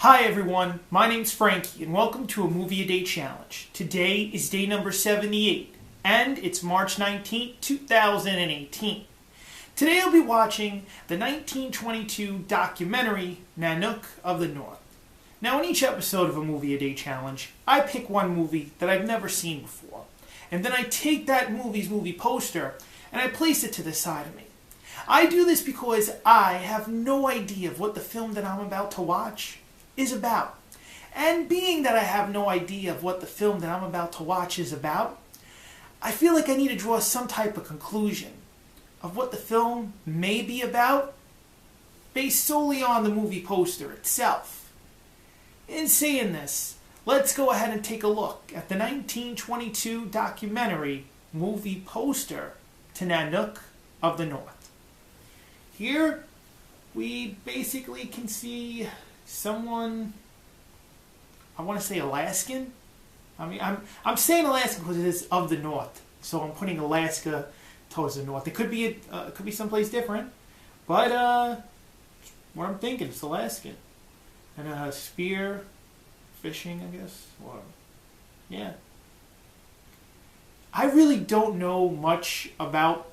Hi everyone, my name's Frankie and welcome to a Movie A Day Challenge. Today is day number 78 and it's March 19th, 2018. Today I'll be watching the 1922 documentary Nanook of the North. Now in each episode of a Movie A Day Challenge, I pick one movie that I've never seen before. And then I take that movie's movie poster and I place it to the side of me. I do this because I have no idea of what the film that I'm about to watch is about. And being that I have no idea of what the film that I'm about to watch is about, I feel like I need to draw some type of conclusion of what the film may be about based solely on the movie poster itself. In saying this, let's go ahead and take a look at the 1922 documentary movie poster to Nanook of the North. Here we basically can see someone, I want to say Alaskan. I mean, I'm saying Alaskan because it is of the North, so I'm putting Alaska towards the north. It could be someplace different, but what I'm thinking is Alaskan. And spear fishing, I guess, or yeah. I really don't know much about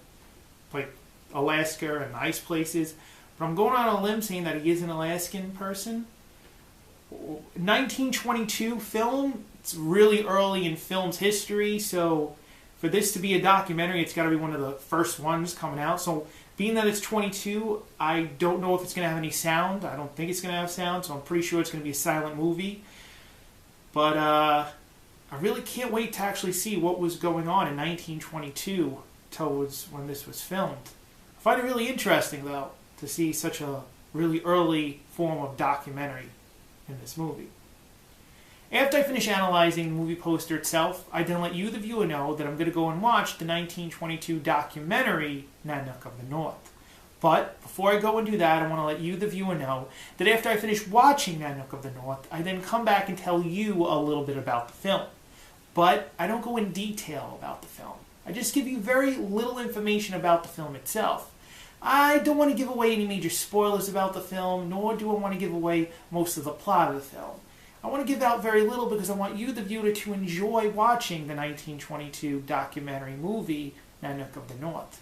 like Alaska and ice places. But I'm going on a limb saying that he is an Alaskan person. 1922 film, it's really early in film's history, so for this to be a documentary, it's got to be one of the first ones coming out. So being that it's 22, I don't know if it's going to have any sound. I don't think it's going to have sound, so I'm pretty sure it's going to be a silent movie. But I really can't wait to actually see what was going on in 1922 towards when this was filmed. I find it really interesting, though, to see such a really early form of documentary in this movie. After I finish analyzing the movie poster itself, I then let you, the viewer, know that I'm going to go and watch the 1922 documentary Nanook of the North. But before I go and do that, I want to let you, the viewer, know that after I finish watching Nanook of the North, I then come back and tell you a little bit about the film. But I don't go in detail about the film. I just give you very little information about the film itself. I don't want to give away any major spoilers about the film, nor do I want to give away most of the plot of the film. I want to give out very little because I want you, the viewer, to enjoy watching the 1922 documentary movie, Nanook of the North.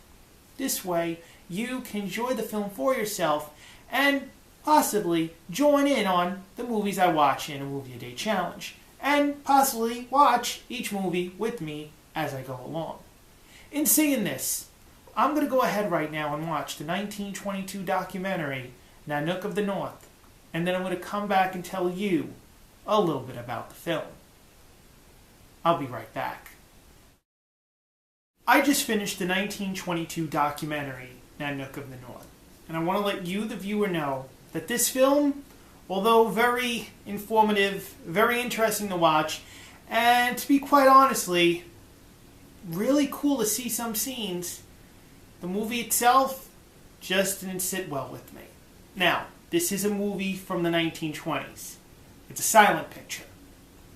This way, you can enjoy the film for yourself and possibly join in on the movies I watch in a Movie A Day Challenge, and possibly watch each movie with me as I go along. In saying this, I'm going to go ahead right now and watch the 1922 documentary, Nanook of the North, and then I'm going to come back and tell you a little bit about the film. I'll be right back. I just finished the 1922 documentary, Nanook of the North, and I want to let you, the viewer, know that this film, although very informative, very interesting to watch, and to be quite honestly, really cool to see some scenes, the movie itself just didn't sit well with me. Now, this is a movie from the 1920s. It's a silent picture.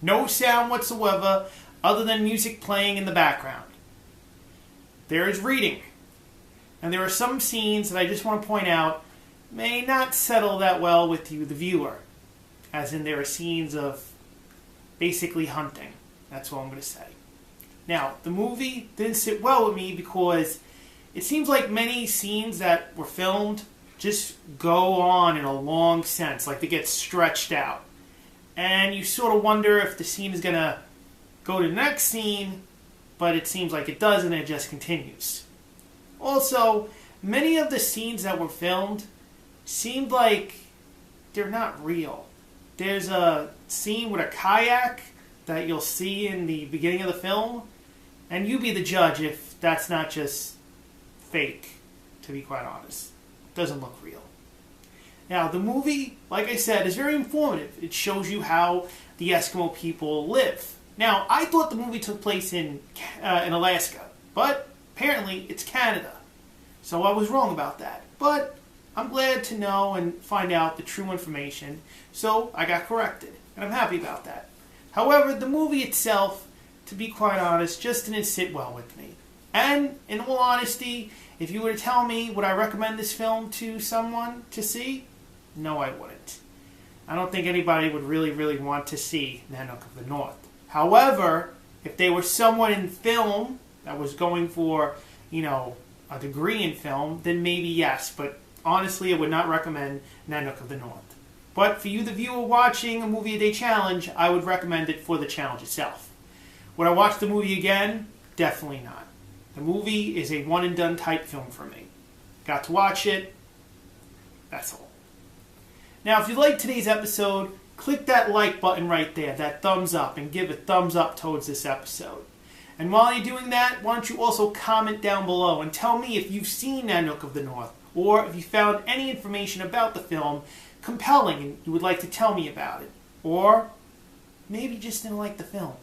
No sound whatsoever other than music playing in the background. There is reading. And there are some scenes that I just want to point out may not settle that well with you, the viewer. As in there are scenes of basically hunting. That's what I'm going to say. Now, the movie didn't sit well with me because it seems like many scenes that were filmed just go on in a long sense, like they get stretched out. And you sort of wonder if the scene is going to go to the next scene, but it seems like it doesn't, and it just continues. Also, many of the scenes that were filmed seemed like they're not real. There's a scene with a kayak that you'll see in the beginning of the film, and you be the judge if that's not just fake, to be quite honest. It doesn't look real. Now, the movie, like I said, is very informative. It shows you how the Eskimo people live. Now, I thought the movie took place in Alaska, but apparently it's Canada. So I was wrong about that. But I'm glad to know and find out the true information, so I got corrected, and I'm happy about that. However, the movie itself, to be quite honest, just didn't sit well with me. And, in all honesty, if you were to tell me, would I recommend this film to someone to see? No, I wouldn't. I don't think anybody would really want to see Nanook of the North. However, if they were someone in film that was going for, a degree in film, then maybe yes. But honestly, I would not recommend Nanook of the North. But for you, the viewer watching a movie a day challenge, I would recommend it for the challenge itself. Would I watch the movie again? Definitely not. The movie is a one and done type film for me. Got to watch it. That's all. Now, if you liked today's episode, click that like button right there, that thumbs up, and give a thumbs up towards this episode. And while you're doing that, why don't you also comment down below and tell me if you've seen Nanook of the North, or if you found any information about the film compelling and you would like to tell me about it. Or maybe you just didn't like the film.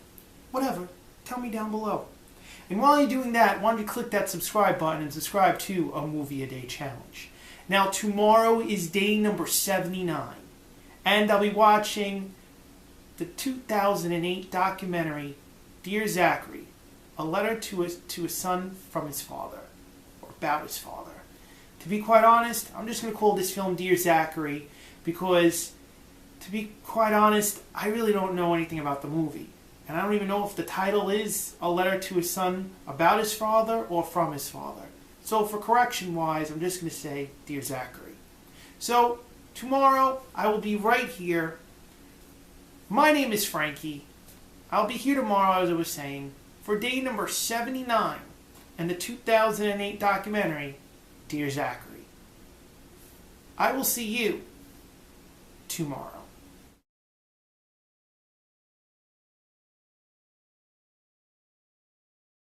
Whatever, tell me down below. And while you're doing that, why don't you click that subscribe button and subscribe to A Movie a Day Challenge. Now, tomorrow is day number 79, and I'll be watching the 2008 documentary, Dear Zachary, a letter to a son from his father, or about his father. To be quite honest, I'm just going to call this film Dear Zachary because, to be quite honest, I really don't know anything about the movie. And I don't even know if the title is A Letter to His Son About His Father or From His Father. So for correction-wise, I'm just going to say Dear Zachary. So tomorrow, I will be right here. My name is Frankie. I'll be here tomorrow, as I was saying, for day number 79 and the 2008 documentary, Dear Zachary. I will see you tomorrow.